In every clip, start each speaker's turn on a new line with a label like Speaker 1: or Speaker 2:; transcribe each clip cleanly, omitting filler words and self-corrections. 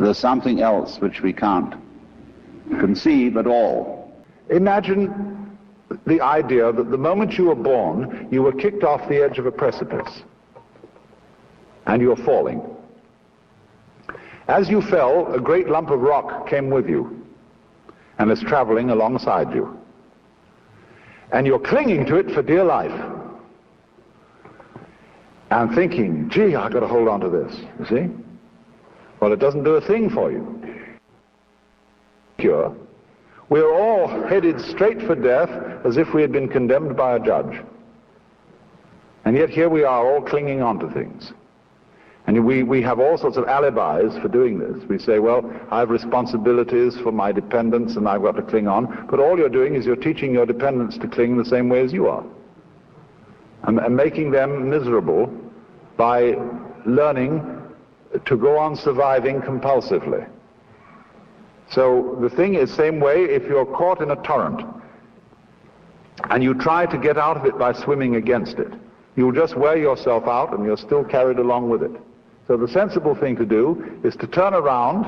Speaker 1: There's something else which we can't conceive at all.
Speaker 2: Imagine the idea that the moment you were born, you were kicked off the edge of a precipice, and you're falling. As you fell, a great lump of rock came with you, and is traveling alongside you. And you're clinging to it for dear life, and thinking, gee, I've got to hold on to this, you see? Well, it doesn't do a thing for you. Cure. We're all headed straight for death as if we had been condemned by a judge. And yet here we are all clinging on to things. And we have all sorts of alibis for doing this. We say, well, I have responsibilities for my dependents and I've got to cling on. But all you're doing is you're teaching your dependents to cling the same way as you are. And making them miserable by learning to go on surviving compulsively. So the thing is, same way, if you're caught in a torrent and you try to get out of it by swimming against it, you'll just wear yourself out and you're still carried along with it. So the sensible thing to do is to turn around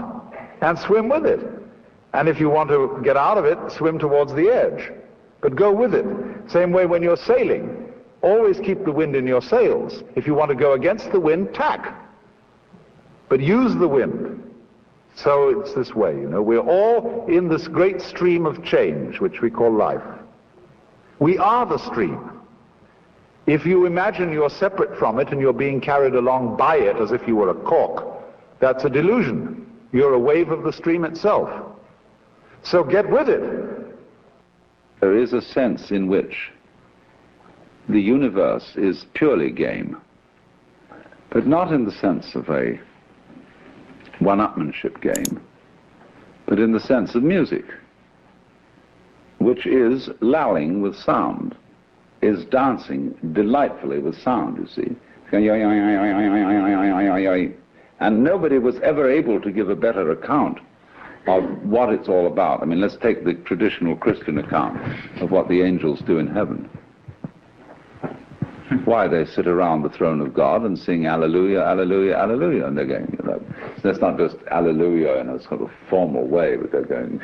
Speaker 2: and swim with it. And if you want to get out of it, swim towards the edge. But go with it. Same way when you're sailing. Always keep the wind in your sails. If you want to go against the wind, tack. But use the wind. So it's this way, you know. We're all in this great stream of change, which we call life. We are the stream. If you imagine you're separate from it and you're being carried along by it as if you were a cork, that's a delusion. You're a wave of the stream itself. So get with it.
Speaker 1: There is a sense in which the universe is purely game, but not in the sense of a one-upmanship game, but in the sense of music, which is lulling with sound, is dancing delightfully with sound, you see. And nobody was ever able to give a better account of what it's all about. I mean, let's take the traditional Christian account of what the angels do in heaven. Why, they sit around the throne of God and sing Alleluia, Alleluia, Alleluia, and they're going, you know, that's not just Alleluia in a sort of formal way, but they're going,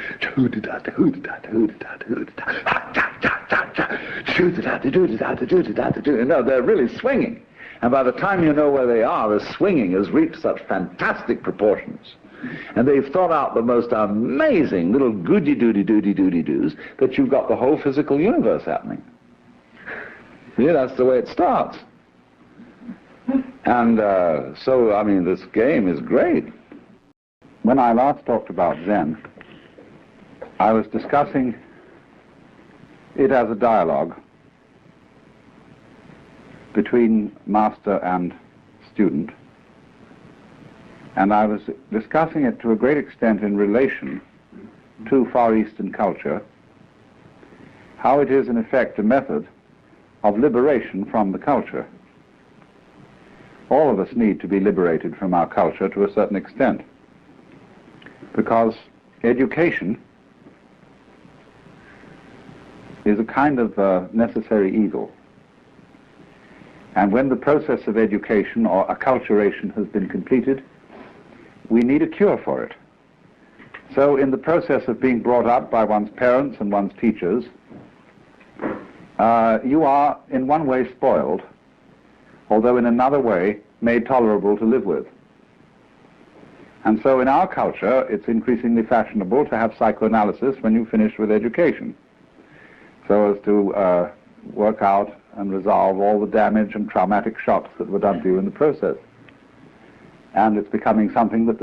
Speaker 1: no, they're really swinging. And by the time you know where they are, the swinging has reached such fantastic proportions. And they've thought out the most amazing little goody-doody-doody-doody-doos that you've got the whole physical universe happening. Yeah, that's the way it starts. And so, I mean, this game is great. When I last talked about Zen, I was discussing it as a dialogue between master and student. And I was discussing it to a great extent in relation to Far Eastern culture, how it is in effect a method of liberation from the culture. All of us need to be liberated from our culture to a certain extent, because education is a kind of necessary evil. And when the process of education or acculturation has been completed, we need a cure for it. So in the process of being brought up by one's parents and one's teachers, you are in one way spoiled, although in another way made tolerable to live with. And so in our culture, it's increasingly fashionable to have psychoanalysis when you finish with education, so as to work out and resolve all the damage and traumatic shocks that were done to you in the process. And it's becoming something that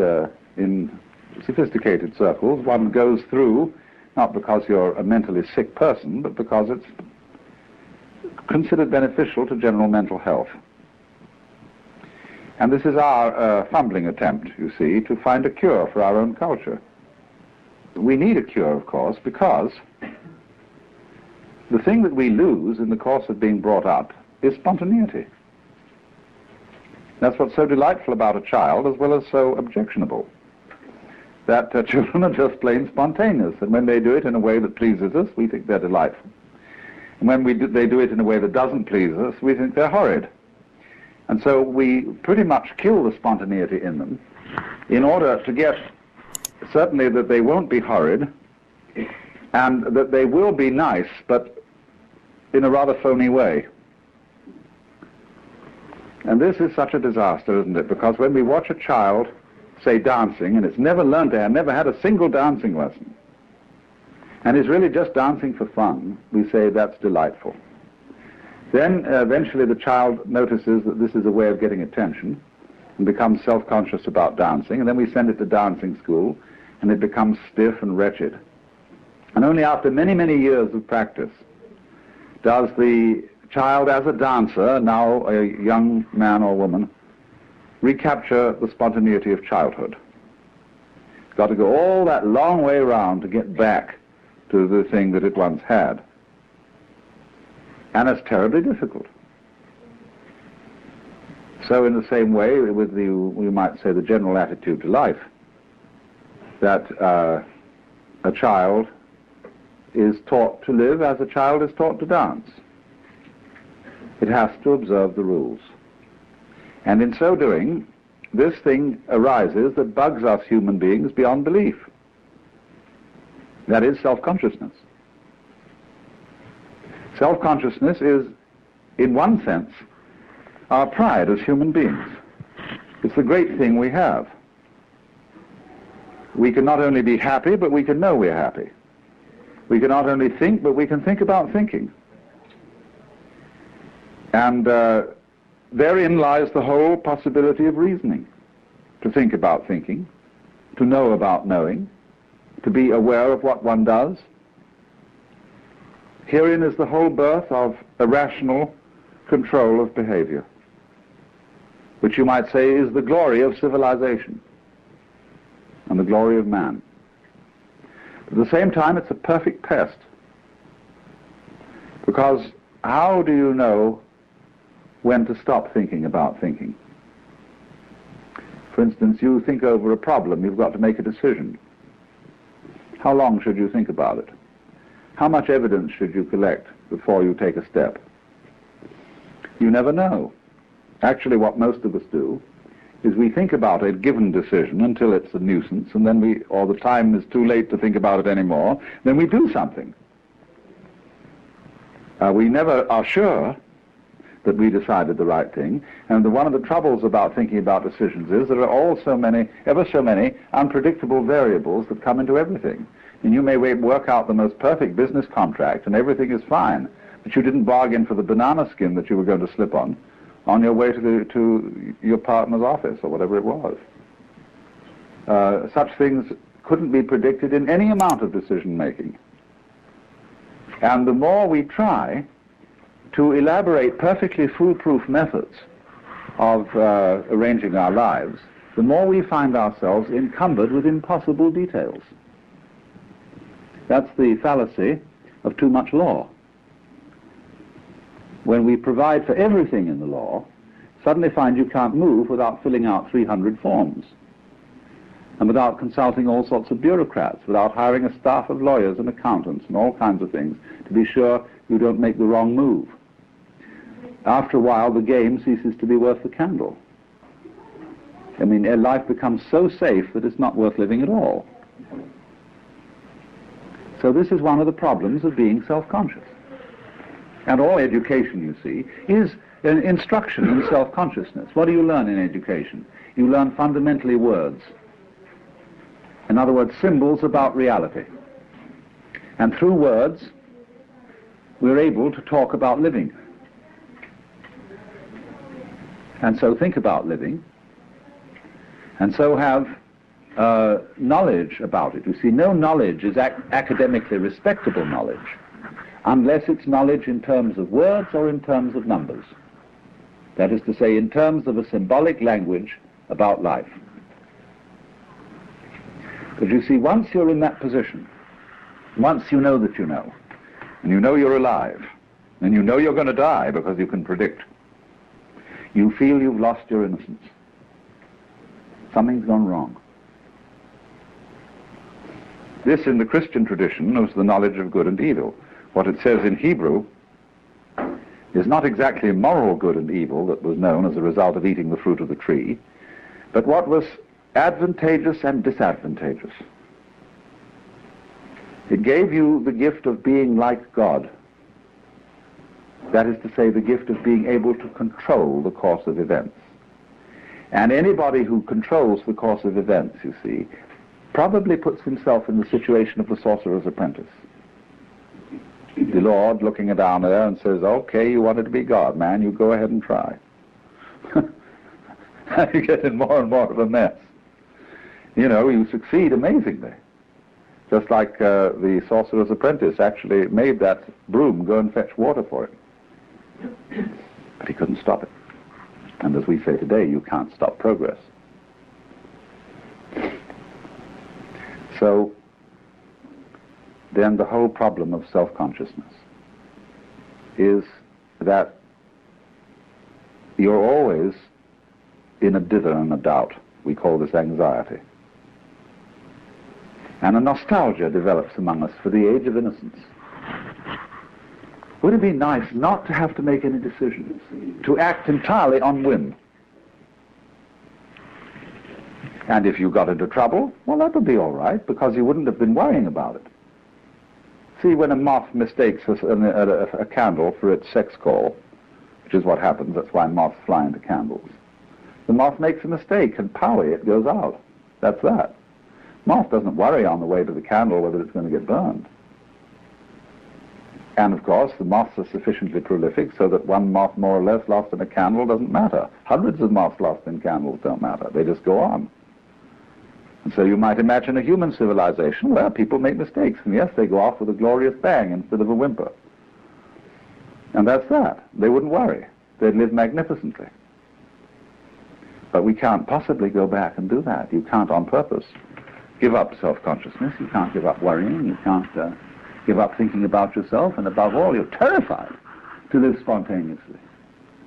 Speaker 1: in sophisticated circles one goes through, not because you're a mentally sick person, but because it's considered beneficial to general mental health. And this is our fumbling attempt, you see, to find a cure for our own culture. We need a cure, of course, because the thing that we lose in the course of being brought up is spontaneity. That's what's so delightful about a child, as well as so objectionable. That children are just plain spontaneous, and when they do it in a way that pleases us, we think they're delightful. And when they do it in a way that doesn't please us, we think they're horrid. And so we pretty much kill the spontaneity in them in order to get certainly that they won't be horrid and that they will be nice, but in a rather phony way. And this is such a disaster, isn't it? Because when we watch a child, say, dancing, and it's never learned to have, never had a single dancing lesson, and is really just dancing for fun, we say that's delightful. Then eventually the child notices that this is a way of getting attention and becomes self-conscious about dancing, and then we send it to dancing school, and it becomes stiff and wretched. And only after many, many years of practice does the child, as a dancer, now a young man or woman, recapture the spontaneity of childhood. It's got to go all that long way around to get back to the thing that it once had. And it's terribly difficult. So in the same way, with the, we might say, the general attitude to life, that a child is taught to live as a child is taught to dance. It has to observe the rules. And in so doing, this thing arises that bugs us human beings beyond belief. That is self-consciousness. Self-consciousness is, in one sense, our pride as human beings. It's the great thing we have. We can not only be happy, but we can know we're happy. We can not only think, but we can think about thinking. And therein lies the whole possibility of reasoning. To think about thinking, to know about knowing, to be aware of what one does. Herein is the whole birth of a rational control of behavior, which you might say is the glory of civilization and the glory of man. At the same time, it's a perfect pest, because how do you know when to stop thinking about thinking? For instance, you think over a problem, you've got to make a decision. How long should you think about it? How much evidence should you collect before you take a step? You never know. Actually, what most of us do is we think about a given decision until it's a nuisance, and then or the time is too late to think about it anymore, then we do something. We never are sure that we decided the right thing, and one of the troubles about thinking about decisions is there are ever so many unpredictable variables that come into everything. And you may work out the most perfect business contract and everything is fine, but you didn't bargain for the banana skin that you were going to slip on your way to your partner's office or whatever it was. Such things couldn't be predicted in any amount of decision making. And the more we try to elaborate perfectly foolproof methods of arranging our lives, the more we find ourselves encumbered with impossible details. That's the fallacy of too much law. When we provide for everything in the law, suddenly find you can't move without filling out 300 forms, and without consulting all sorts of bureaucrats, without hiring a staff of lawyers and accountants and all kinds of things to be sure you don't make the wrong move. After a while, the game ceases to be worth the candle. I mean, life becomes so safe that it's not worth living at all. So this is one of the problems of being self-conscious. And all education, you see, is an instruction in self-consciousness. What do you learn in education? You learn fundamentally words. In other words, symbols about reality. And through words, we're able to talk about living. And so think about living, and so have knowledge about it. You see, no knowledge is academically respectable knowledge unless it's knowledge in terms of words or in terms of numbers. That is to say, in terms of a symbolic language about life. Because you see, once you're in that position, once you know that you know, and you know you're alive, and you know you're going to die because you can predict, you feel you've lost your innocence. Something's gone wrong. This, in the Christian tradition, was the knowledge of good and evil. What it says in Hebrew is not exactly moral good and evil that was known as a result of eating the fruit of the tree, but what was advantageous and disadvantageous. It gave you the gift of being like God. That is to say, the gift of being able to control the course of events. And anybody who controls the course of events, you see, probably puts himself in the situation of the sorcerer's apprentice. The Lord looking down there and says, okay, you wanted to be God, man, you go ahead and try. You get in more and more of a mess. You know, you succeed amazingly. Just like the sorcerer's apprentice actually made that broom go and fetch water for him. But he couldn't stop it. And as we say today, you can't stop progress. So then the whole problem of self-consciousness is that you're always in a dither and a doubt. We call this anxiety. And a nostalgia develops among us for the age of innocence. Would it be nice not to have to make any decisions, to act entirely on whim? And if you got into trouble, well, that would be all right, because you wouldn't have been worrying about it. See, when a moth mistakes a candle for its sex call, which is what happens, that's why moths fly into candles, the moth makes a mistake, and powie, it goes out. That's that. Moth doesn't worry on the way to the candle whether it's going to get burned. And of course, the moths are sufficiently prolific so that one moth more or less lost in a candle doesn't matter. Hundreds of moths lost in candles don't matter. They just go on. And so you might imagine a human civilization where people make mistakes, and yes, they go off with a glorious bang instead of a whimper. And that's that. They wouldn't worry. They'd live magnificently. But we can't possibly go back and do that. You can't on purpose give up self-consciousness. You can't give up worrying. You can't give up thinking about yourself. And above all, you're terrified to live spontaneously,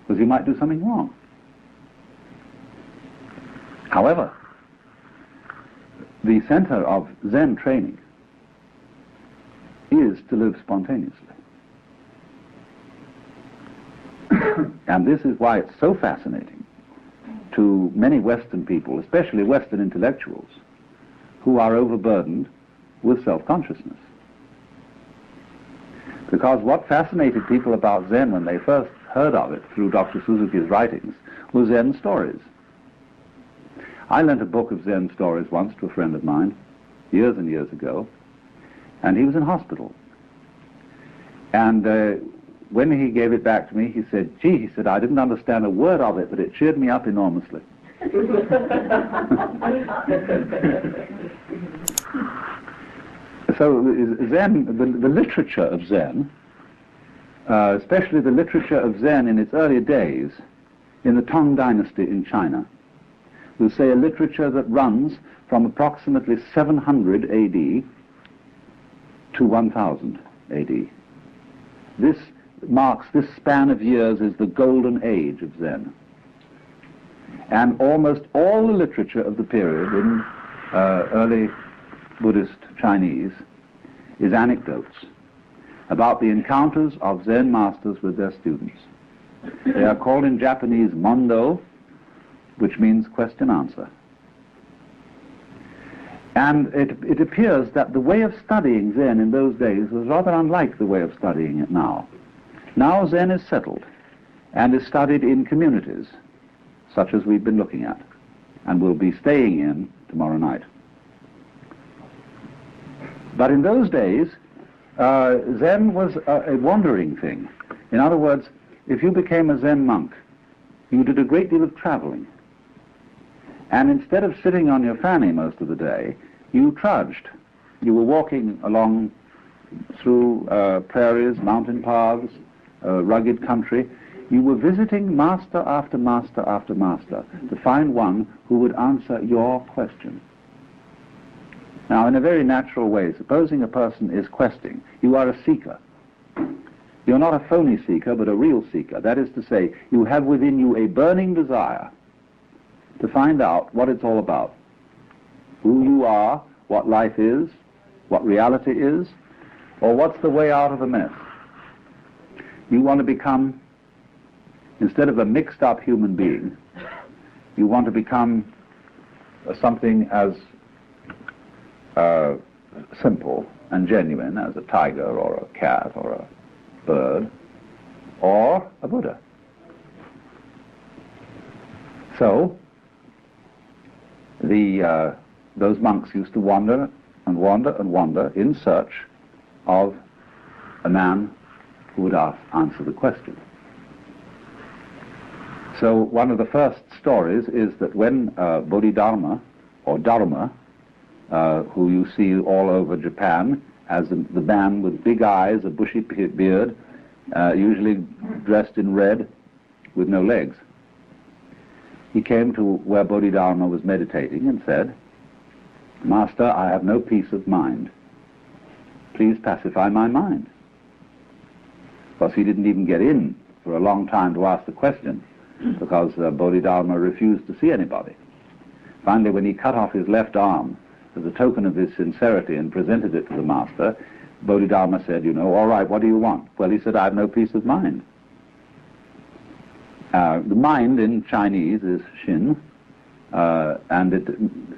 Speaker 1: because you might do something wrong. However, the center of Zen training is to live spontaneously. And this is why it's so fascinating to many Western people, especially Western intellectuals, who are overburdened with self-consciousness. Because what fascinated people about Zen when they first heard of it through Dr. Suzuki's writings was Zen stories. I lent a book of Zen stories once to a friend of mine, years and years ago, and he was in hospital. And when he gave it back to me, he said, gee, he said, I didn't understand a word of it, but it cheered me up enormously. So Zen, the literature of Zen, especially the literature of Zen in its early days, in the Tang Dynasty in China, we'll say a literature that runs from approximately 700 AD to 1000 AD. This span of years is the golden age of Zen. And almost all the literature of the period in early Buddhist Chinese is anecdotes about the encounters of Zen masters with their students. They are called in Japanese mondo, which means question-answer. And it appears that the way of studying Zen in those days was rather unlike the way of studying it now. Now Zen is settled and is studied in communities, such as we've been looking at, and will be staying in tomorrow night. But in those days, Zen was a wandering thing. In other words, if you became a Zen monk, you did a great deal of traveling. And instead of sitting on your fanny most of the day, you trudged. You were walking along through prairies, mountain paths, rugged country. You were visiting master after master after master to find one who would answer your question. Now, in a very natural way, supposing a person is questing, you are a seeker. You're not a phony seeker, but a real seeker. That is to say, you have within you a burning desire to find out what it's all about, who you are, what life is, what reality is, or what's the way out of the mess. You want to become, instead of a mixed-up human being, you want to become something as simple and genuine as a tiger or a cat or a bird or a Buddha. So those monks used to wander and wander and wander in search of a man who would answer the question. So one of the first stories is that when Bodhidharma, or Dharma, who you see all over Japan as the man with big eyes, a bushy beard, usually dressed in red with no legs. He came to where Bodhidharma was meditating and said, "Master, I have no peace of mind. Please pacify my mind." Of course, he didn't even get in for a long time to ask the question, because Bodhidharma refused to see anybody. Finally, when he cut off his left arm as a token of his sincerity and presented it to the master, Bodhidharma said, "All right, what do you want?" Well, he said, "I have no peace of mind." The mind in Chinese is Shin, and it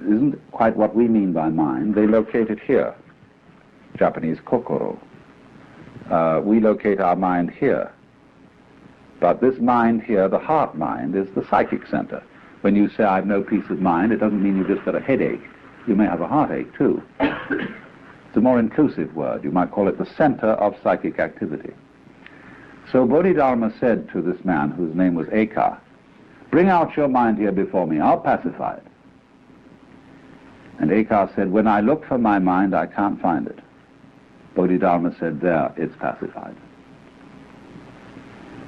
Speaker 1: isn't quite what we mean by mind. They locate it here, Japanese kokoro. We locate our mind here. But this mind here, the heart mind, is the psychic center. When you say, "I have no peace of mind," it doesn't mean you've just got a headache. You may have a heartache, too. It's a more inclusive word. You might call it the center of psychic activity. So Bodhidharma said to this man, whose name was Eka, "Bring out your mind here before me. I'll pacify it." And Eka said, "When I look for my mind, I can't find it." Bodhidharma said, "There, it's pacified."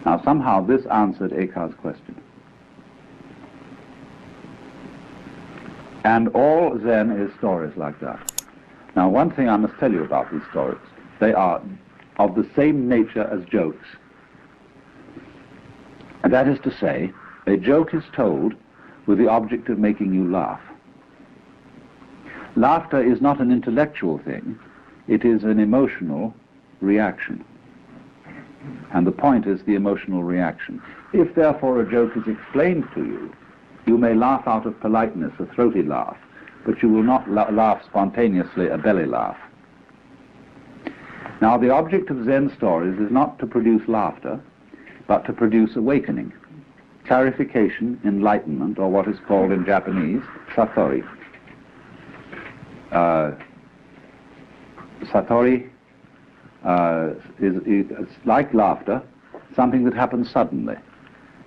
Speaker 1: Now somehow this answered Eka's question. And all Zen is stories like that. Now one thing I must tell you about these stories, they are of the same nature as jokes. And that is to say, a joke is told with the object of making you laugh. Laughter is not an intellectual thing, it is an emotional reaction. And the point is the emotional reaction. If therefore a joke is explained to you, you may laugh out of politeness, a throaty laugh, but you will not laugh spontaneously, a belly laugh. Now the object of Zen stories is not to produce laughter, but to produce awakening, clarification, enlightenment, or what is called in Japanese, satori. Satori is like laughter, something that happens suddenly.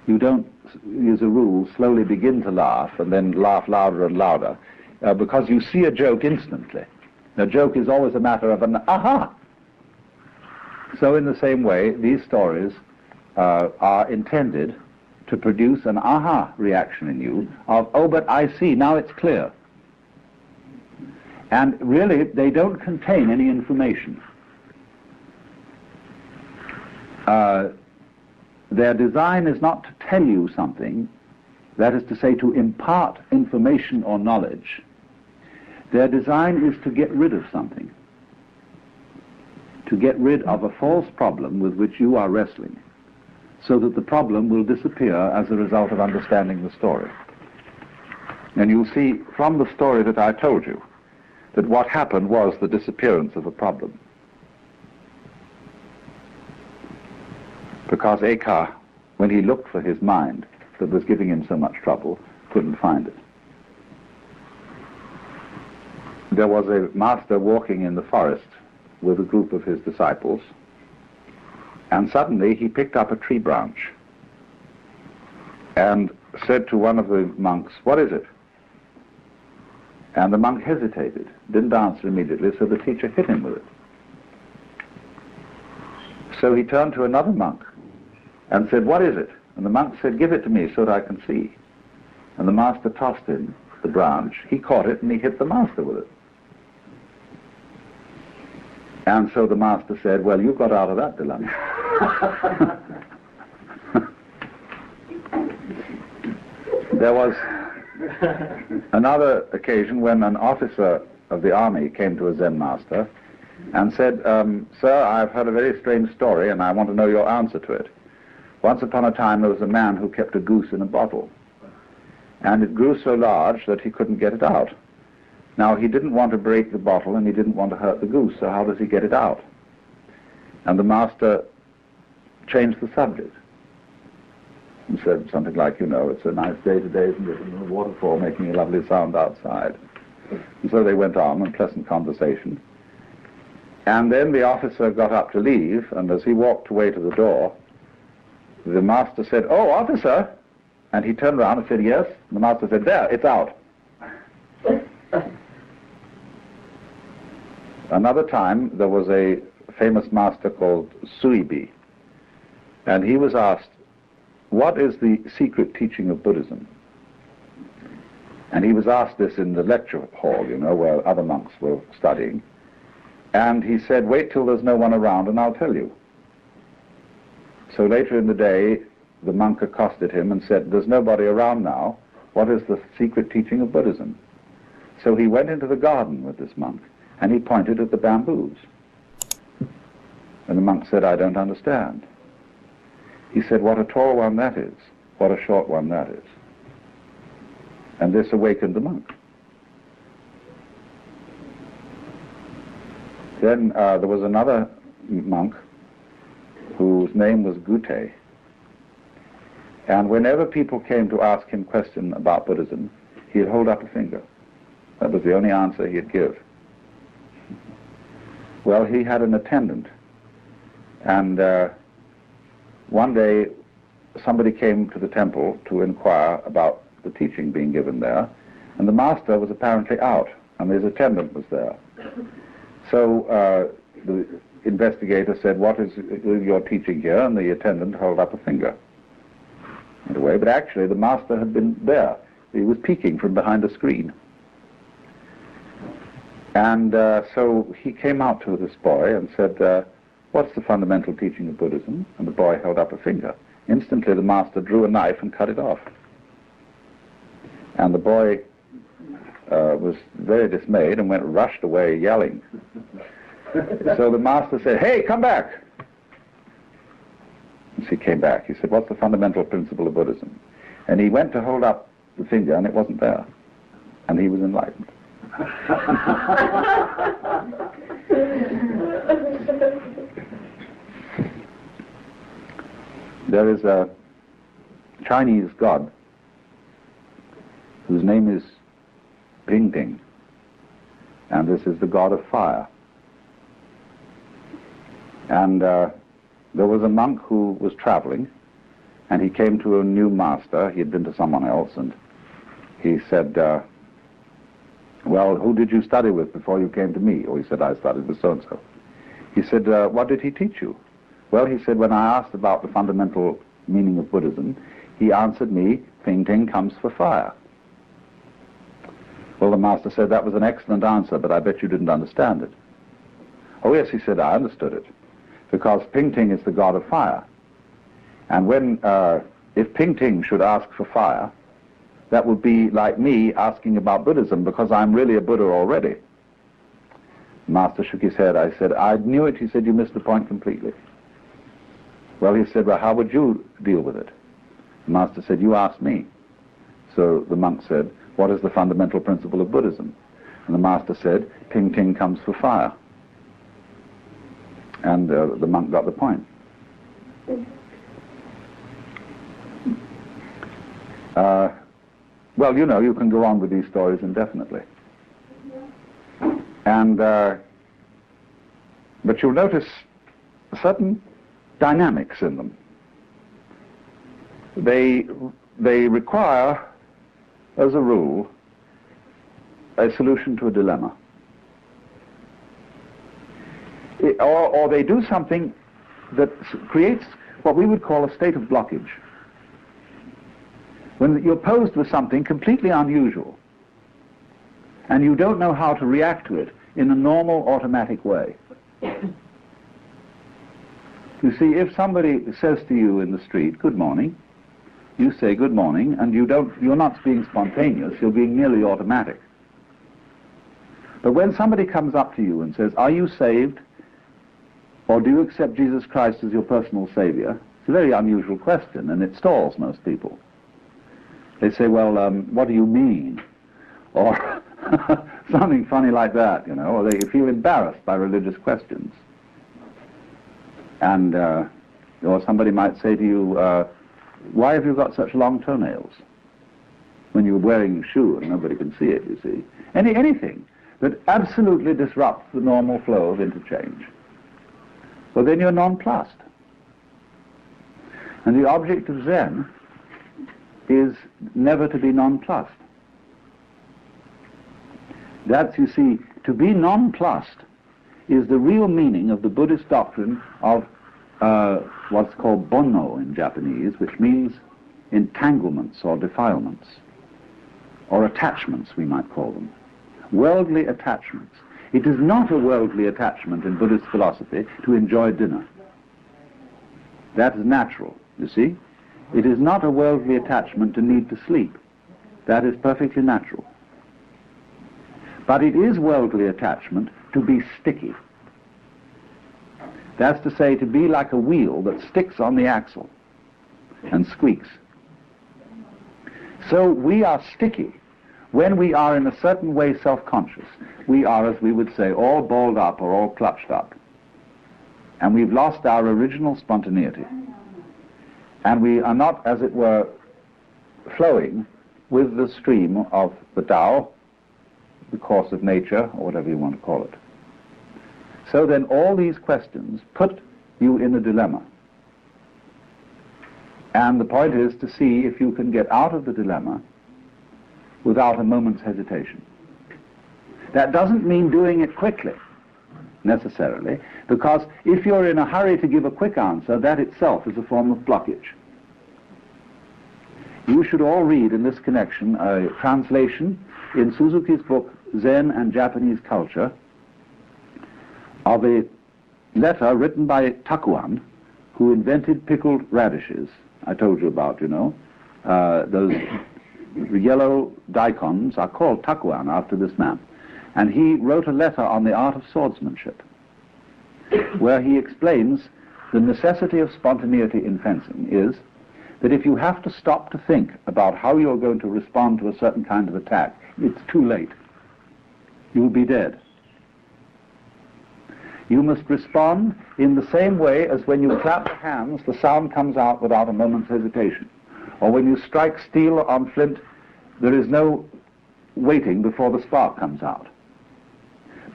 Speaker 1: You don't, as a rule, slowly begin to laugh and then laugh louder and louder, because you see a joke instantly. A joke is always a matter of an aha. So in the same way, these stories are intended to produce an aha reaction in you of, "Oh, but I see, now it's clear." And really, they don't contain any information. Their design is not to tell you something, that is to say, to impart information or knowledge. Their design is to get rid of something, to get rid of a false problem with which you are wrestling, so that the problem will disappear as a result of understanding the story. And you'll see from the story that I told you that what happened was the disappearance of a problem. Because Eka, when he looked for his mind that was giving him so much trouble, couldn't find it. There was a master walking in the forest with a group of his disciples, and suddenly he picked up a tree branch and said to one of the monks, "What is it?" And the monk hesitated, didn't answer immediately, so the teacher hit him with it. So he turned to another monk and said, "What is it?" And the monk said, "Give it to me so that I can see." And the master tossed him the branch. He caught it and he hit the master with it. And so the master said, "Well, you got out of that dilemma." There was another occasion when an officer of the army came to a Zen master and said, "Sir, I've heard a very strange story and I want to know your answer to it. Once upon a time there was a man who kept a goose in a bottle. and it grew so large that he couldn't get it out. Now, he didn't want to break the bottle and he didn't want to hurt the goose, so how does he get it out? And the master changed the subject and said something like, you know, it's a nice day today, isn't it? And the waterfall making a lovely sound outside. And so they went on in pleasant conversation. And then the officer got up to leave, and as he walked away to the door, the master said, "Oh, officer!" And he turned around and said, "Yes." And the master said, "There, it's out." Another time, there was a famous master called Suibi, and he was asked, "What is the secret teaching of Buddhism?" And he was asked this in the lecture hall, you know, where other monks were studying. And he said, "Wait till there's no one around and I'll tell you." So later in the day, the monk accosted him and said, "There's nobody around now. What is the secret teaching of Buddhism?" So he went into the garden with this monk, and he pointed at the bamboos. And the monk said, "I don't understand." He said, "What a tall one that is, what a short one that is." And this awakened the monk. Then there was another monk whose name was Gute. And whenever people came to ask him questions about Buddhism, he'd hold up a finger. That was the only answer he'd give. Well, he had an attendant. And one day, somebody came to the temple to inquire about the teaching being given there, and the master was apparently out, and his attendant was there. So the investigator said, "What is your teaching here?" And the attendant held up a finger in a way, but actually the master had been there. He was peeking from behind a screen. And so he came out to this boy and said, "What's the fundamental teaching of Buddhism?" And the boy held up a finger. Instantly the master drew a knife and cut it off. And the boy was very dismayed and rushed away yelling. So the master said, "Hey, come back!" And he came back. He said, "What's the fundamental principle of Buddhism?" And he went to hold up the finger, and it wasn't there. And he was enlightened. There is a Chinese god whose name is Ping, and this is the god of fire. And there was a monk who was traveling, and he came to a new master. He had been to someone else, and he said, "Well, who did you study with before you came to me?" Or he said, "I studied with so-and-so." He said, "What did he teach you?" Well, he said, "When I asked about the fundamental meaning of Buddhism, he answered me, 'Ping comes for fire.'" Well, the master said, "That was an excellent answer, but I bet you didn't understand it." "Oh, yes," he said, "I understood it, because Ping is the god of fire. And when, if Ping should ask for fire, that would be like me asking about Buddhism, because I'm really a Buddha already." The master shook his head. I said, "I knew it." He said, "You missed the point completely." Well, he said, "Well, how would you deal with it?" The master said, "You asked me." So the monk said, "What is the fundamental principle of Buddhism?" And the master said, Ping comes for fire. And the monk got the point. Well, you know, you can go on with these stories indefinitely. And, but you'll notice certain dynamics in them. They require, as a rule, a solution to a dilemma. Or they do something that creates what we would call a state of blockage. When you're posed with something completely unusual, and you don't know how to react to it in a normal, automatic way. You see, if somebody says to you in the street, "Good morning," you say "Good morning," and you're not being spontaneous, you're being merely automatic. But when somebody comes up to you and says, "Are you saved? Or do you accept Jesus Christ as your personal savior?" It's a very unusual question, and it stalls most people. They say, well, what do you mean? Or something funny like that, you know, or they feel embarrassed by religious questions. And, or somebody might say to you, why have you got such long toenails? When you're wearing a shoe and nobody can see it, you see. Anything that absolutely disrupts the normal flow of interchange. Well, then you're nonplussed. And the object of Zen is never to be nonplussed. That's, you see, to be nonplussed is the real meaning of the Buddhist doctrine of what's called bonno in Japanese, which means entanglements or defilements, or attachments, we might call them. Worldly attachments. It is not a worldly attachment in Buddhist philosophy to enjoy dinner. That is natural, you see. It is not a worldly attachment to need to sleep. That is perfectly natural. But it is worldly attachment to be sticky. That's to say, to be like a wheel that sticks on the axle and squeaks. So we are sticky when we are in a certain way self-conscious. We are, as we would say, all balled up or all clutched up. And we've lost our original spontaneity. And we are not, as it were, flowing with the stream of the Tao, the course of nature, or whatever you want to call it. So then all these questions put you in a dilemma. And the point is to see if you can get out of the dilemma without a moment's hesitation. That doesn't mean doing it quickly, necessarily, because if you're in a hurry to give a quick answer, that itself is a form of blockage. You should all read in this connection a translation in Suzuki's book, Zen and Japanese Culture, of a letter written by Takuan, who invented pickled radishes. I told you about, you know. Those yellow daikons are called Takuan after this man. And he wrote a letter on the art of swordsmanship, where he explains the necessity of spontaneity in fencing is that if you have to stop to think about how you're going to respond to a certain kind of attack, it's too late. You'll be dead. You must respond in the same way as when you clap your hands, the sound comes out without a moment's hesitation. Or when you strike steel on flint, there is no waiting before the spark comes out.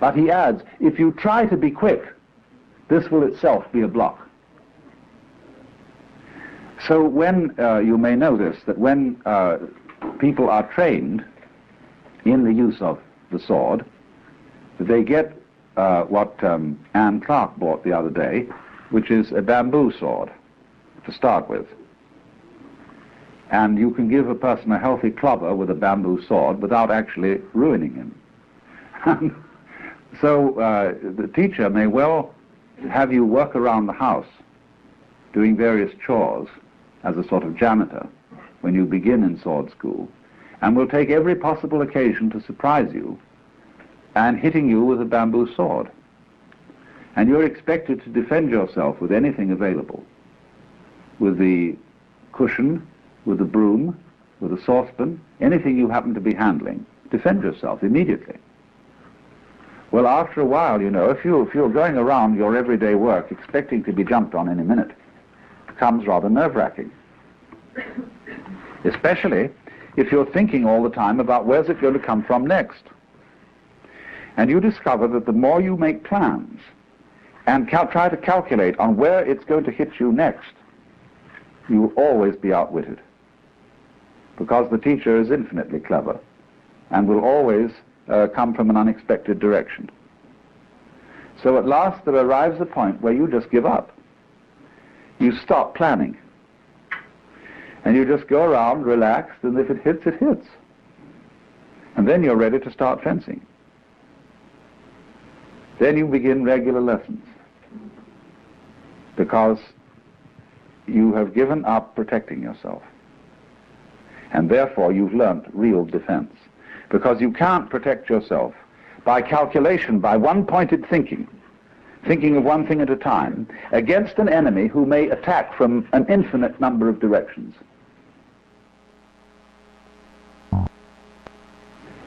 Speaker 1: But he adds, if you try to be quick, this will itself be a block. So when, you may know this, that when people are trained in the use of the sword, they get what Anne Clark bought the other day, which is a bamboo sword to start with. And you can give a person a healthy clobber with a bamboo sword without actually ruining him. So the teacher may well have you work around the house doing various chores as a sort of janitor when you begin in sword school, and will take every possible occasion to surprise you and hitting you with a bamboo sword. And you're expected to defend yourself with anything available, with the cushion, with the broom, with a saucepan, anything you happen to be handling. Defend yourself immediately. Well, after a while, you know, if you're going around your everyday work expecting to be jumped on any minute, it becomes rather nerve-wracking. Especially if you're thinking all the time about where's it going to come from next. And you discover that the more you make plans and try to calculate on where it's going to hit you next, you will always be outwitted. Because the teacher is infinitely clever and will always come from an unexpected direction. So at last there arrives a point where you just give up. You stop planning. And you just go around relaxed, and if it hits, it hits. And then you're ready to start fencing. Then you begin regular lessons. Because you have given up protecting yourself. And therefore you've learnt real defense. Because you can't protect yourself by calculation, by one-pointed thinking of one thing at a time, against an enemy who may attack from an infinite number of directions.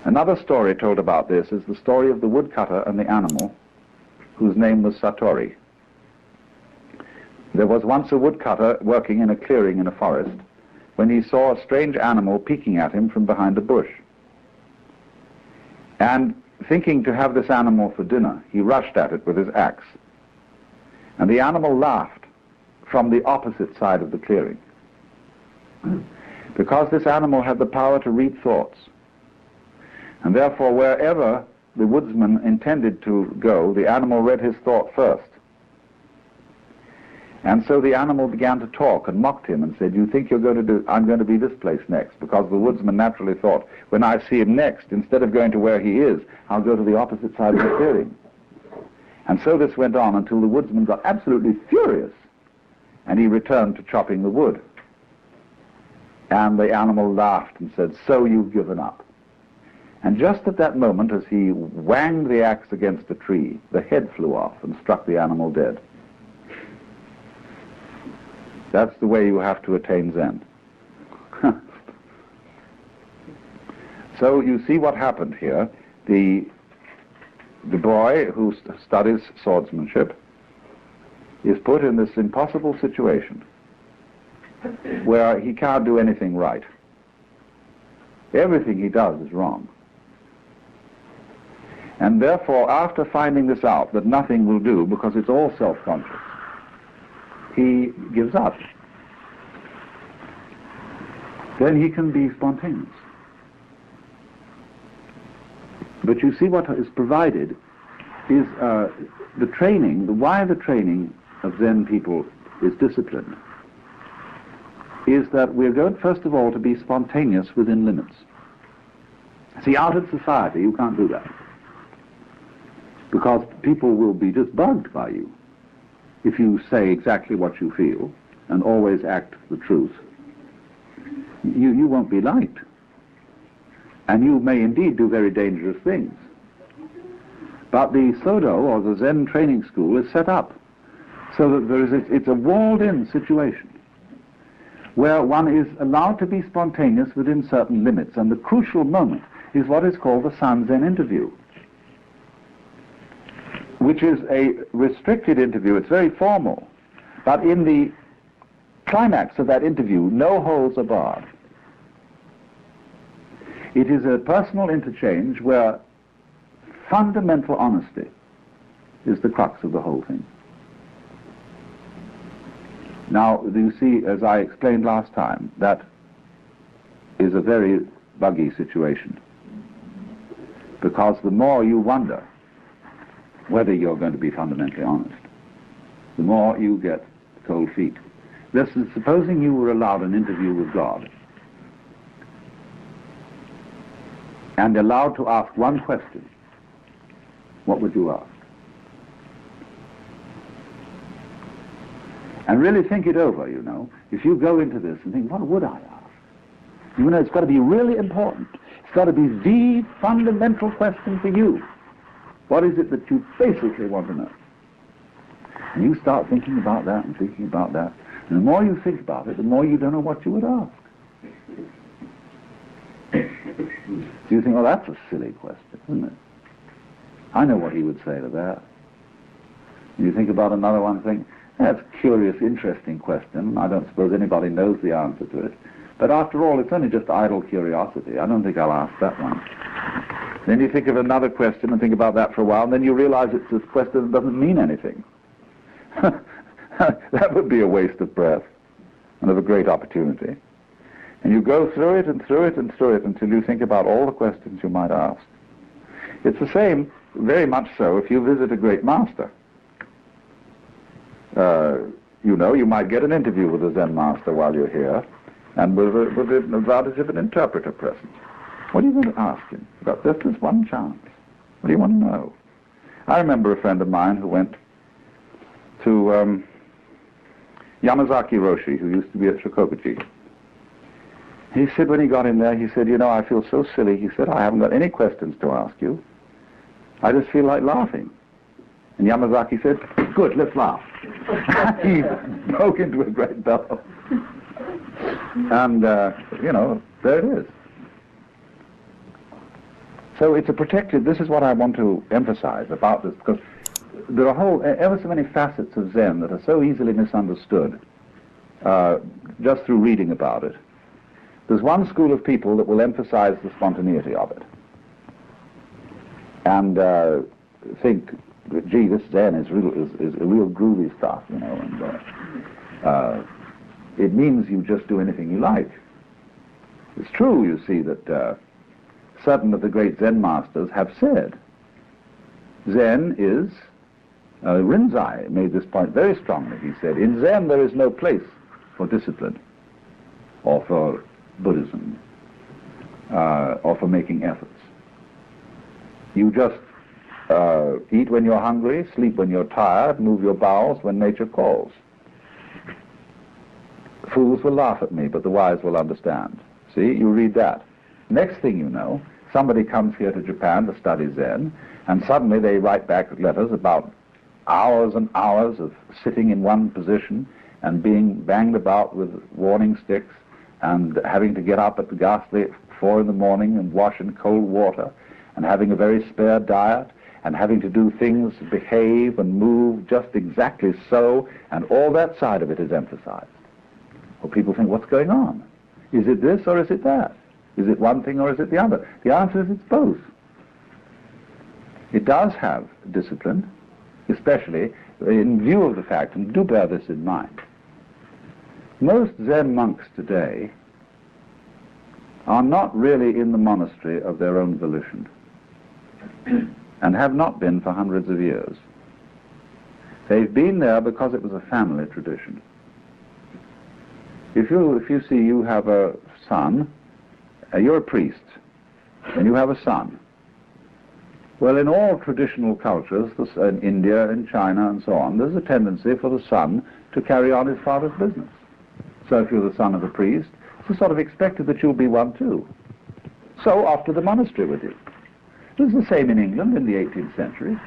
Speaker 1: Another story told about this is the story of the woodcutter and the animal whose name was Satori. There was once a woodcutter working in a clearing in a forest when he saw a strange animal peeking at him from behind a bush. And thinking to have this animal for dinner, he rushed at it with his axe. And the animal laughed from the opposite side of the clearing. Because this animal had the power to read thoughts. And therefore, wherever the woodsman intended to go, the animal read his thought first. And so the animal began to talk and mocked him and said, "You think you're going to do, I'm going to be this place next," because the woodsman naturally thought, when I see him next, instead of going to where he is, I'll go to the opposite side of the clearing. And so this went on until the woodsman got absolutely furious, and he returned to chopping the wood. And the animal laughed and said, "So you've given up." And just at that moment, as he wanged the axe against a tree, the head flew off and struck the animal dead. That's the way you have to attain Zen. So you see what happened here. The boy who studies swordsmanship is put in this impossible situation where he can't do anything right. Everything he does is wrong. And therefore, after finding this out, that nothing will do because it's all self-conscious, he gives up. Then he can be spontaneous. But you see what is provided is the training, why the training of Zen people is disciplined, is that we're going, first of all, to be spontaneous within limits. See, out in society, you can't do that. Because people will be just bugged by you if you say exactly what you feel and always act the truth. You won't be liked. And you may indeed do very dangerous things. But the Sodo, or the Zen training school, is set up so that it's a walled-in situation where one is allowed to be spontaneous within certain limits. And the crucial moment is what is called the Sanzen interview, which is a restricted interview. It's very formal. But in the climax of that interview, no holds are barred. It is a personal interchange where fundamental honesty is the crux of the whole thing. Now, you see, as I explained last time, that is a very buggy situation. Because the more you wonder whether you're going to be fundamentally honest, the more you get cold feet. This is, supposing you were allowed an interview with God and allowed to ask one question, what would you ask? And really think it over, you know. If you go into this and think, what would I ask? You know, it's got to be really important. It's got to be the fundamental question for you. What is it that you basically want to know? And you start thinking about that and thinking about that. And the more you think about it, the more you don't know what you would ask. So you think, well, that's a silly question, isn't it? I know what he would say to that. And you think about another one and think, that's a curious, interesting question. I don't suppose anybody knows the answer to it. But after all, it's only just idle curiosity. I don't think I'll ask that one. Then you think of another question and think about that for a while, and then you realize it's a question that doesn't mean anything. That would be a waste of breath and of a great opportunity. And you go through it and through it and through it until you think about all the questions you might ask. It's the same, very much so, if you visit a great master. You know, you might get an interview with a Zen master while you're here, and with the advantage of an interpreter present. What are you going to ask him? You've got just this one chance. What do you want to know? I remember a friend of mine who went to Yamazaki Roshi, who used to be at Shikokuji. He said when he got in there, he said, you know, I feel so silly. He said, I haven't got any questions to ask you. I just feel like laughing. And Yamazaki said, good, let's laugh. He broke into a great bellow. And, you know, there it is. So it's a protected, this is what I want to emphasize about this, because there are ever so many facets of Zen that are so easily misunderstood just through reading about it. There's one school of people that will emphasize the spontaneity of it and think, gee, this Zen is real groovy stuff, you know, and it means you just do anything you like. It's true, you see, that certain of the great Zen masters have said Zen is, Rinzai made this point very strongly. He said, in Zen there is no place for discipline or for Buddhism or for making efforts. You just eat when you're hungry, sleep when you're tired, move your bowels when nature calls. Fools will laugh at me, but the wise will understand. See, you read that. Next thing you know, somebody comes here to Japan to study Zen, and suddenly they write back letters about hours and hours of sitting in one position and being banged about with warning sticks and having to get up at the ghastly 4 in the morning and wash in cold water and having a very spare diet and having to do things, behave and move just exactly so, and all that side of it is emphasized. Well, people think, what's going on? Is it this or is it that? Is it one thing or is it the other? The answer is it's both. It does have discipline, especially in view of the fact, and do bear this in mind, most Zen monks today are not really in the monastery of their own volition and have not been for hundreds of years. They've been there because it was a family tradition. If you see you have a son, you're a priest, and you have a son. Well, in all traditional cultures, in India, in China, and so on, there's a tendency for the son to carry on his father's business. So if you're the son of a priest, it's sort of expected that you'll be one too. So off to the monastery with you. It was the same in England in the 18th century,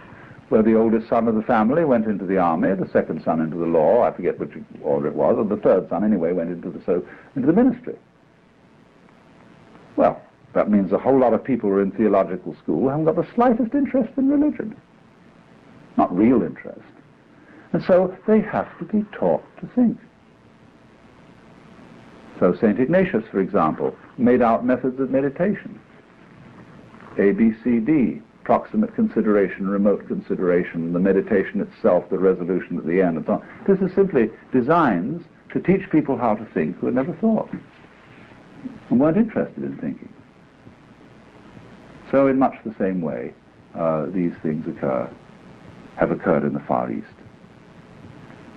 Speaker 1: where the oldest son of the family went into the army, the second son into the law, I forget which order it was, and the third son anyway went into the ministry. Well, that means a whole lot of people who are in theological school haven't got the slightest interest in religion. Not real interest. And so they have to be taught to think. So St. Ignatius, for example, made out methods of meditation. A, B, C, D, proximate consideration, remote consideration, the meditation itself, the resolution at the end, and so on. This is simply designs to teach people how to think who had never thought and weren't interested in thinking. So in much the same way, these things have occurred in the Far East.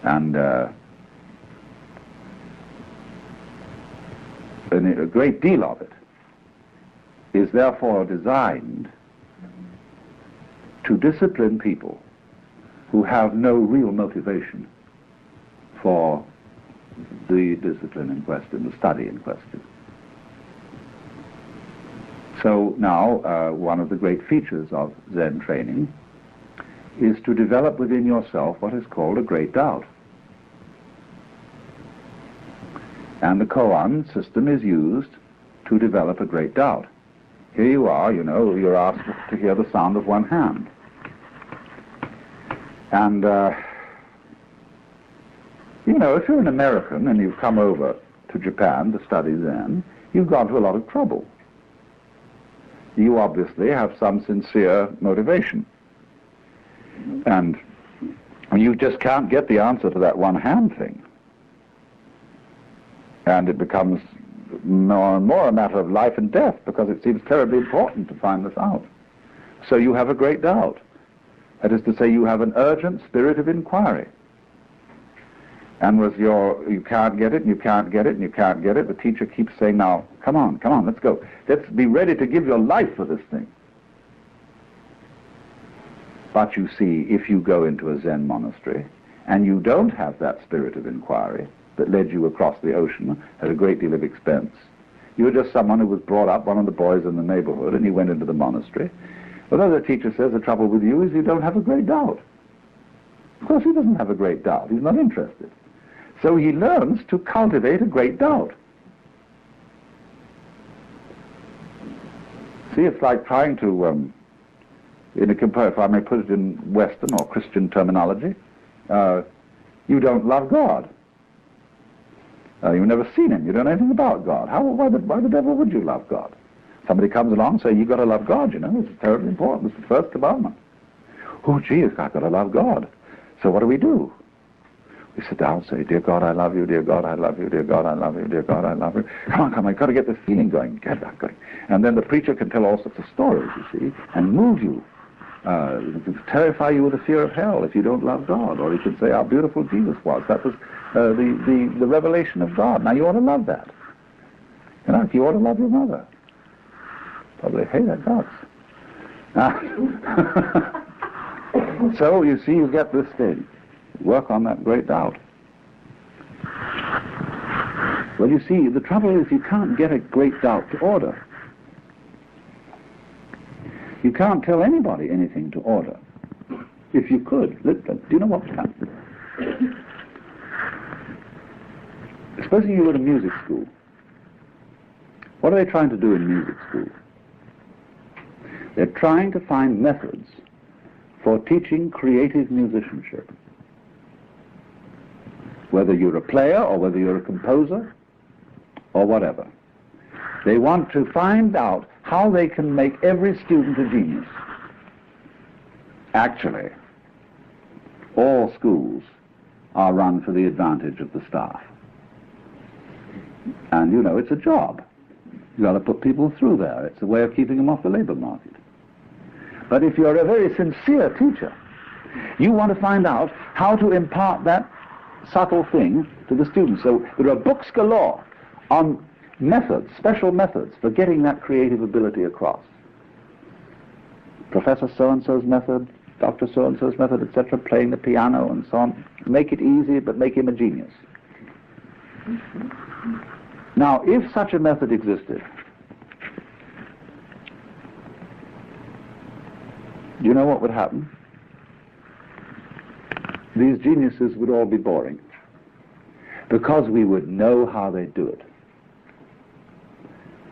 Speaker 1: And a great deal of it is therefore designed to discipline people who have no real motivation for the discipline in question, the study in question. So now, one of the great features of Zen training is to develop within yourself what is called a great doubt. And the koan system is used to develop a great doubt. Here you are, you know, you're asked to hear the sound of one hand. And, you know, if you're an American and you've come over to Japan to study Zen, you've gone to a lot of trouble. You obviously have some sincere motivation. And you just can't get the answer to that one hand thing. And it becomes more and more a matter of life and death because it seems terribly important to find this out. So you have a great doubt. That is to say, you have an urgent spirit of inquiry. And with you can't get it, and you can't get it, and you can't get it, the teacher keeps saying, now, come on, let's go. Let's be ready to give your life for this thing. But you see, if you go into a Zen monastery, and you don't have that spirit of inquiry that led you across the ocean at a great deal of expense, you're just someone who was brought up, one of the boys in the neighborhood, and he went into the monastery. Well, the teacher says the trouble with you is you don't have a great doubt. Of course he doesn't have a great doubt. He's not interested. So he learns to cultivate a great doubt. see, it's like trying to, if I may put it in Western or Christian terminology, you don't love God. You've never seen him. You don't know anything about God. Why the devil would you love God? Somebody comes along and says, you've got to love God, you know. It's terribly important. It's the first commandment. Oh, gee, I've got to love God. So what do? We sit down and say, dear God, I love you, dear God, I love you, dear God, I love you, dear God, I love you. Come on, I've got to get this feeling going. Get that going. And then the preacher can tell all sorts of stories, you see, and move you. Terrify you with the fear of hell if you don't love God. Or he could say how beautiful Jesus was. That was the revelation of God. Now you ought to love that. You know, you ought to love your mother. Probably hate her guts. So you see, you get this thing. Work on that great doubt. Well, you see, the trouble is you can't get a great doubt to order. You can't tell anybody anything to order. If you could, do you know what would happen? Supposing you were at a music school. What are they trying to do in music school? They're trying to find methods for teaching creative musicianship. Whether you're a player or whether you're a composer or whatever. They want to find out how they can make every student a genius. Actually, all schools are run for the advantage of the staff. And you know, it's a job. You've got to put people through there. It's a way of keeping them off the labor market. But if you're a very sincere teacher, you want to find out how to impart that subtle thing to the students. So there are books galore on methods, special methods for getting that creative ability across. Professor so-and-so's method, Dr. so-and-so's method, etc., playing the piano and so on. Make it easy, but make him a genius. Now, if such a method existed, do you know what would happen? These geniuses would all be boring, because we would know how they do it.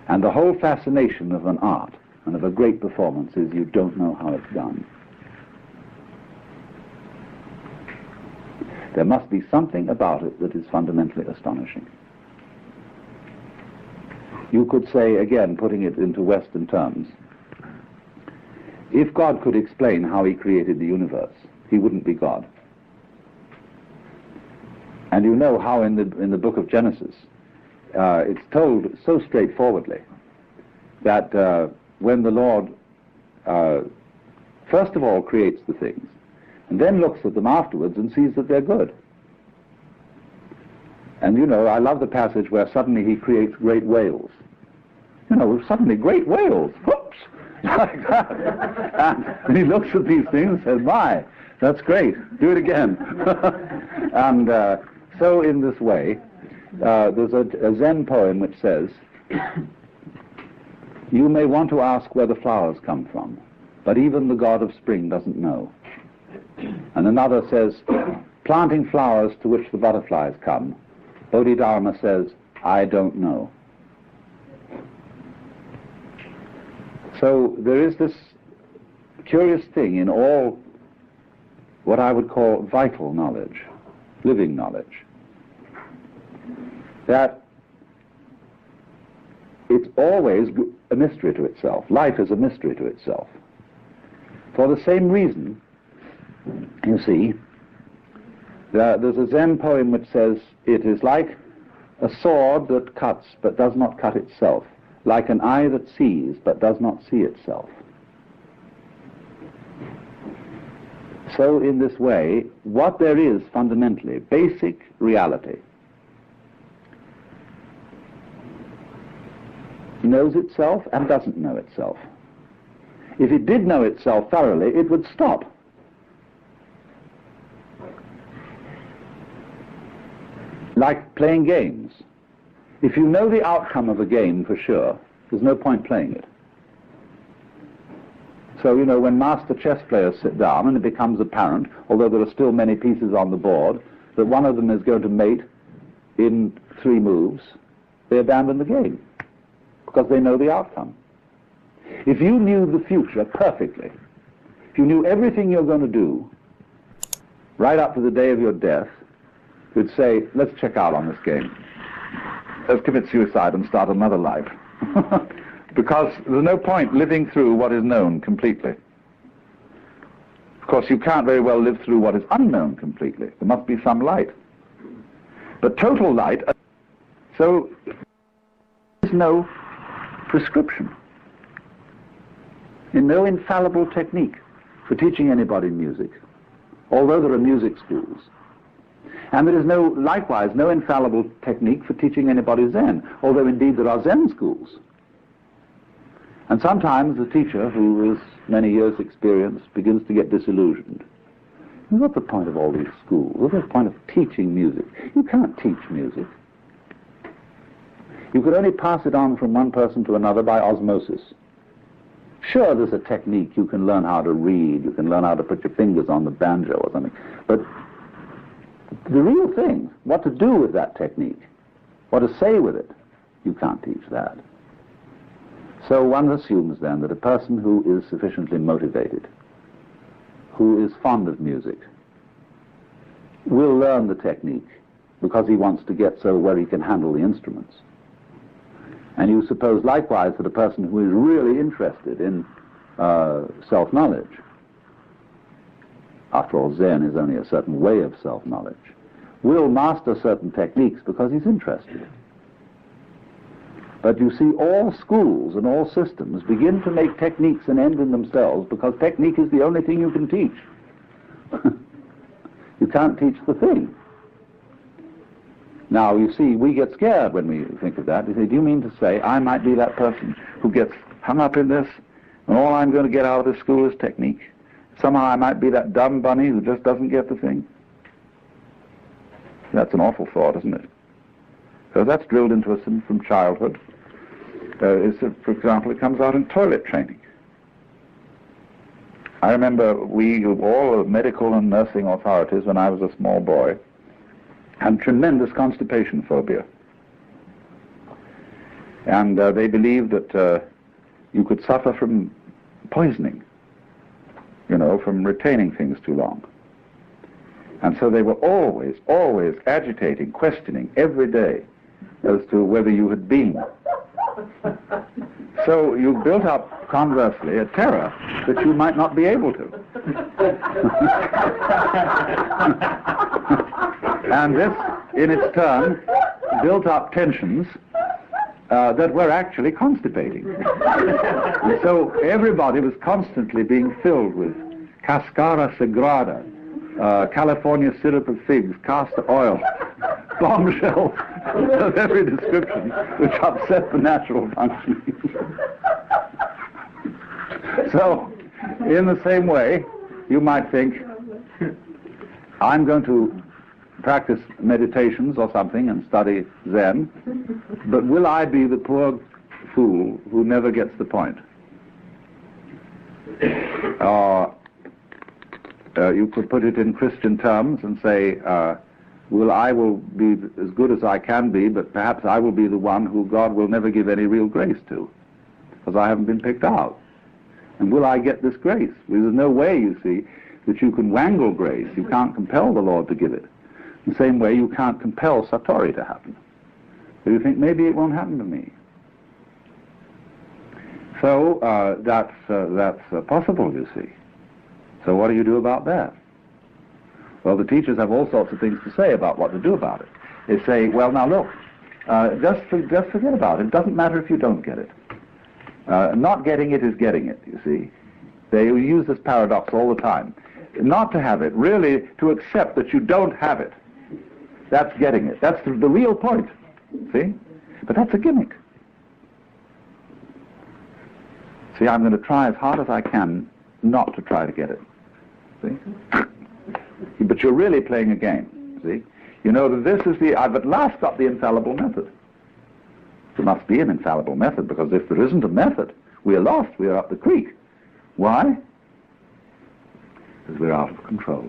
Speaker 1: And the whole fascination of an art and of a great performance is you don't know how it's done. There must be something about it that is fundamentally astonishing. You could say, again, putting it into Western terms, if God could explain how he created the universe, he wouldn't be God. And you know how in the book of Genesis, it's told so straightforwardly that when the Lord first of all creates the things and then looks at them afterwards and sees that they're good. And you know, I love the passage where suddenly he creates great whales. You know, suddenly great whales, whoops, like that. And he looks at these things and says, my, that's great, do it again. And so in this way, there's a Zen poem which says, you may want to ask where the flowers come from, but even the god of spring doesn't know. And another says, planting flowers to which the butterflies come, Bodhidharma says, I don't know. So there is this curious thing in all what I would call vital knowledge, living knowledge, that it's always a mystery to itself. Life is a mystery to itself. For the same reason, you see, there's a Zen poem which says, it is like a sword that cuts but does not cut itself, like an eye that sees but does not see itself. So in this way, what there is fundamentally, basic reality, knows itself and doesn't know itself. If it did know itself thoroughly, it would stop. Like playing games. If you know the outcome of a game for sure, there's no point playing it. So, you know, when master chess players sit down and it becomes apparent, although there are still many pieces on the board, that one of them is going to mate in 3 moves, they abandon the game, because they know the outcome. If you knew the future perfectly, if you knew everything you're going to do, right up to the day of your death, you'd say, let's check out on this game. Let's commit suicide and start another life. Because there's no point living through what is known completely. Of course, you can't very well live through what is unknown completely. There must be some light. But total light, so there's no prescription, and no infallible technique for teaching anybody music, although there are music schools. And there is likewise no infallible technique for teaching anybody Zen, although indeed there are Zen schools. And sometimes the teacher, who has many years' experience, begins to get disillusioned. What's the point of all these schools? What's the point of teaching music? You can't teach music. You could only pass it on from one person to another by osmosis. Sure, there's a technique. You can learn how to read. You can learn how to put your fingers on the banjo or something. But the real thing, what to do with that technique, what to say with it, you can't teach that. So one assumes then that a person who is sufficiently motivated, who is fond of music, will learn the technique because he wants to get so where he can handle the instruments. And you suppose likewise that a person who is really interested in self-knowledge, after all, Zen is only a certain way of self-knowledge, will master certain techniques because he's interested. But you see, all schools and all systems begin to make techniques an end in themselves because technique is the only thing you can teach. You can't teach the thing. Now, you see, we get scared when we think of that. We say, do you mean to say I might be that person who gets hung up in this, and all I'm going to get out of this school is technique? Somehow I might be that dumb bunny who just doesn't get the thing? That's an awful thought, isn't it? So that's drilled into us from childhood. For example, it comes out in toilet training. I remember all the medical and nursing authorities, when I was a small boy, had tremendous constipation phobia. And they believed that you could suffer from poisoning, from retaining things too long. And so they were always agitating, questioning every day as to whether you had been. So you built up, conversely, a terror that you might not be able to. And this, in its turn, built up tensions that were actually constipating. So everybody was constantly being filled with cascara sagrada, California syrup of figs, castor oil, bombshells of every description, which upset the natural functioning. So, in the same way, you might think, I'm going to practice meditations or something and study Zen, but will I be the poor fool who never gets the point? You could put it in Christian terms and say, I will be as good as I can be, but perhaps I will be the one who God will never give any real grace to, because I haven't been picked out. And will I get this grace? Well, there's no way, you see, that you can wangle grace. You can't compel the Lord to give it. In the same way, you can't compel Satori to happen. So you think, maybe it won't happen to me. So that's possible, you see. So what do you do about that? Well, the teachers have all sorts of things to say about what to do about it. They say, well, now look, just forget about it. It doesn't matter if you don't get it. Not getting it is getting it, you see. They use this paradox all the time. Not to have it, really to accept that you don't have it. That's getting it. That's the real point, see? But that's a gimmick. See, I'm going to try as hard as I can not to try to get it, see? But you're really playing a game, see? You know that this is I've at last got the infallible method. There must be an infallible method, because if there isn't a method, we are lost, we are up the creek. Why? Because we're out of control.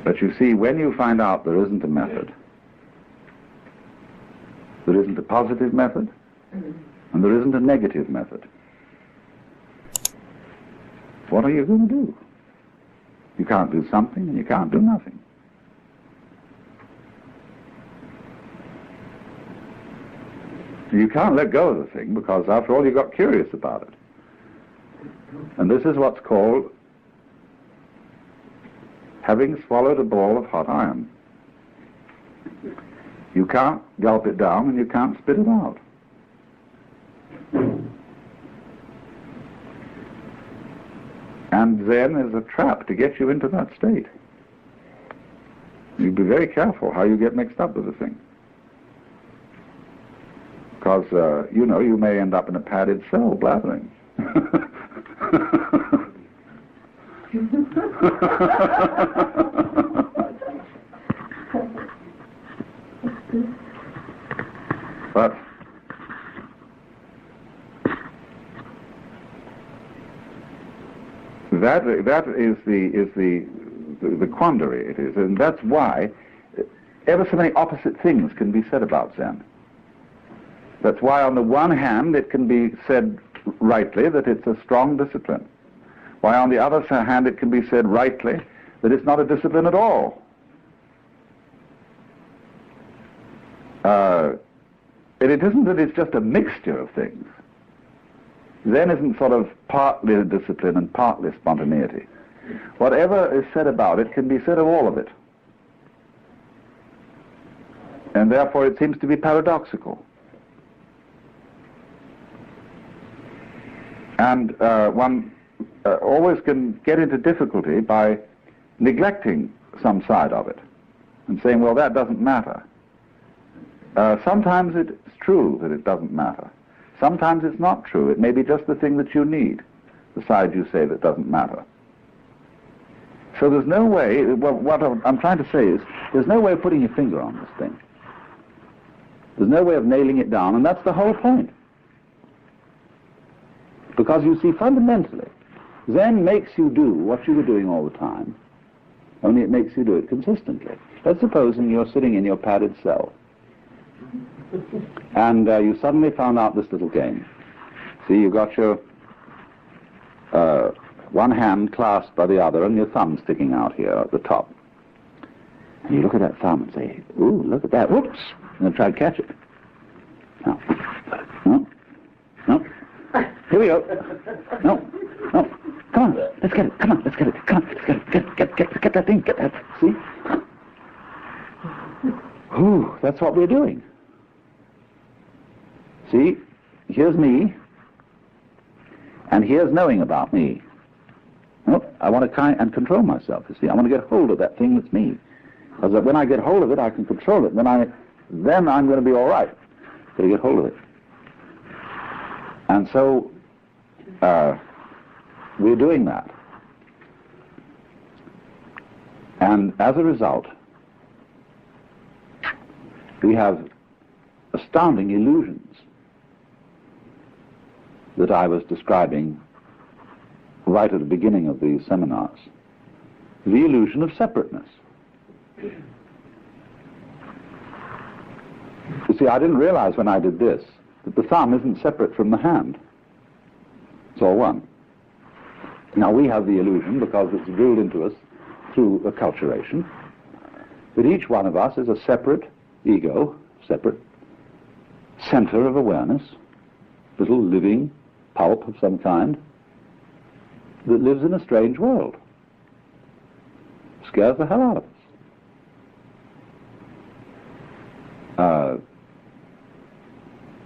Speaker 1: But you see, when you find out there isn't a method, There isn't a positive method, and there isn't a negative method. What are you going to do? You can't do something, and you can't do nothing. You can't let go of the thing because, after all, you got curious about it. And this is what's called having swallowed a ball of hot iron. You can't gulp it down and you can't spit it out. And Zen is a trap to get you into that state. You be very careful how you get mixed up with the thing. Because, you know, you may end up in a padded cell blathering. But that is the quandary it is, and that's why ever so many opposite things can be said about Zen. That's why, on the one hand, it can be said rightly that it's a strong discipline. Why, on the other hand, it can be said rightly that it's not a discipline at all. And it isn't that it's just a mixture of things. Zen isn't sort of partly a discipline and partly spontaneity. Whatever is said about it can be said of all of it. And therefore it seems to be paradoxical. And one always can get into difficulty by neglecting some side of it and saying, well, that doesn't matter. Sometimes it's true that it doesn't matter. Sometimes it's not true. It may be just the thing that you need, the side you say that doesn't matter. So there's no way, what I'm trying to say is, there's no way of putting your finger on this thing. There's no way of nailing it down, and that's the whole point. Because you see, fundamentally, Zen makes you do what you were doing all the time, only it makes you do it consistently. Let's suppose you're sitting in your padded cell, and you suddenly found out this little game. See, you've got your one hand clasped by the other and your thumb sticking out here at the top. And you look at that thumb and say, ooh, look at that, whoops, and then try to catch it. No, no. Here we go. No. Come on, let's get it. Come on, let's get it. Come on, let's get it. Get that thing. Get that. See? Ooh, that's what we're doing. See? Here's me, and here's knowing about me. Well, I want to and control myself, you see. I want to get hold of that thing that's me. Because when I get hold of it, I can control it. Then I'm going to be all right. Got to get hold of it. And so we're doing that. And as a result, we have astounding illusions that I was describing right at the beginning of these seminars. The illusion of separateness. You see, I didn't realize when I did this that the thumb isn't separate from the hand. It's all one. Now we have the illusion, because it's drilled into us through acculturation, that each one of us is a separate ego, separate center of awareness, little living pulp of some kind, that lives in a strange world. Scares the hell out of us.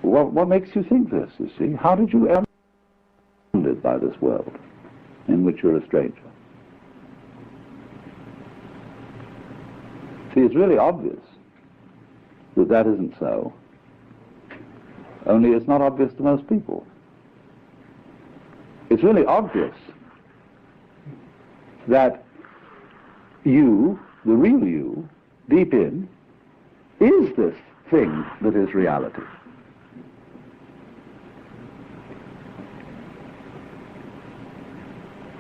Speaker 1: What makes you think this, you see? How did you ever be surrounded by this world in which you're a stranger? See, it's really obvious that that isn't so. Only it's not obvious to most people. It's really obvious that you, the real you, deep in, is this thing that is reality.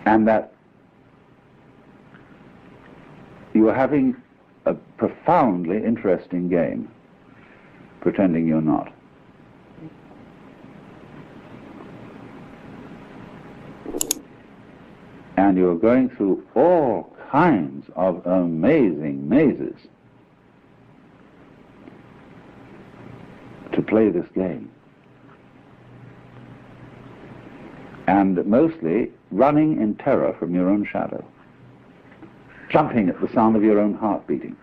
Speaker 1: And that you are having a profoundly interesting game, pretending you're not. And you're going through all kinds of amazing mazes to play this game. And mostly running in terror from your own shadow, jumping at the sound of your own heart beating,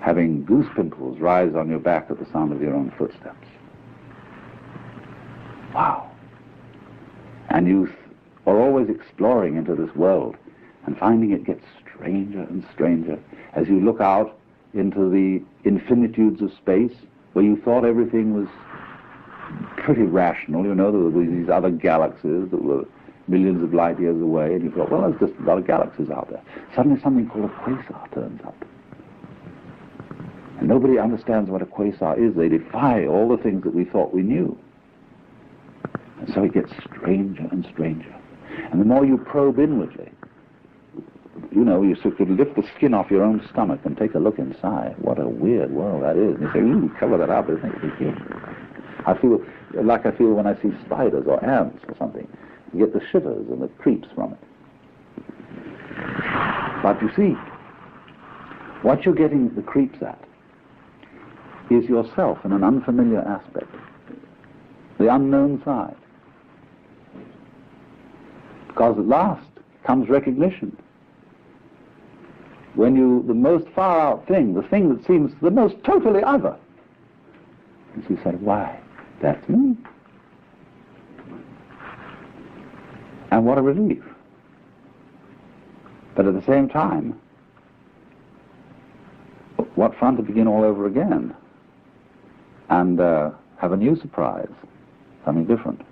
Speaker 1: having goose pimples rise on your back at the sound of your own footsteps. Wow. And you are always exploring into this world and finding it gets stranger and stranger as you look out into the infinitudes of space where you thought everything was pretty rational. You know, there were these other galaxies that were millions of light years away, and you thought, well, there's just a lot of galaxies out there. Suddenly something called a quasar turns up. And nobody understands what a quasar is. They defy all the things that we thought we knew. And so it gets stranger and stranger. And the more you probe inwardly, you know, you sort of lift the skin off your own stomach and take a look inside. What a weird world that is. And you say, ooh, cover that up, isn't it? I feel like I feel when I see spiders or ants or something. You get the shivers and the creeps from it. But you see, what you're getting the creeps at is yourself in an unfamiliar aspect, the unknown side. Because at last comes recognition. When you, the most far out thing, the thing that seems the most totally other, and you say, why, that's me. And what a relief. But at the same time, what fun to begin all over again and have a new surprise, something different.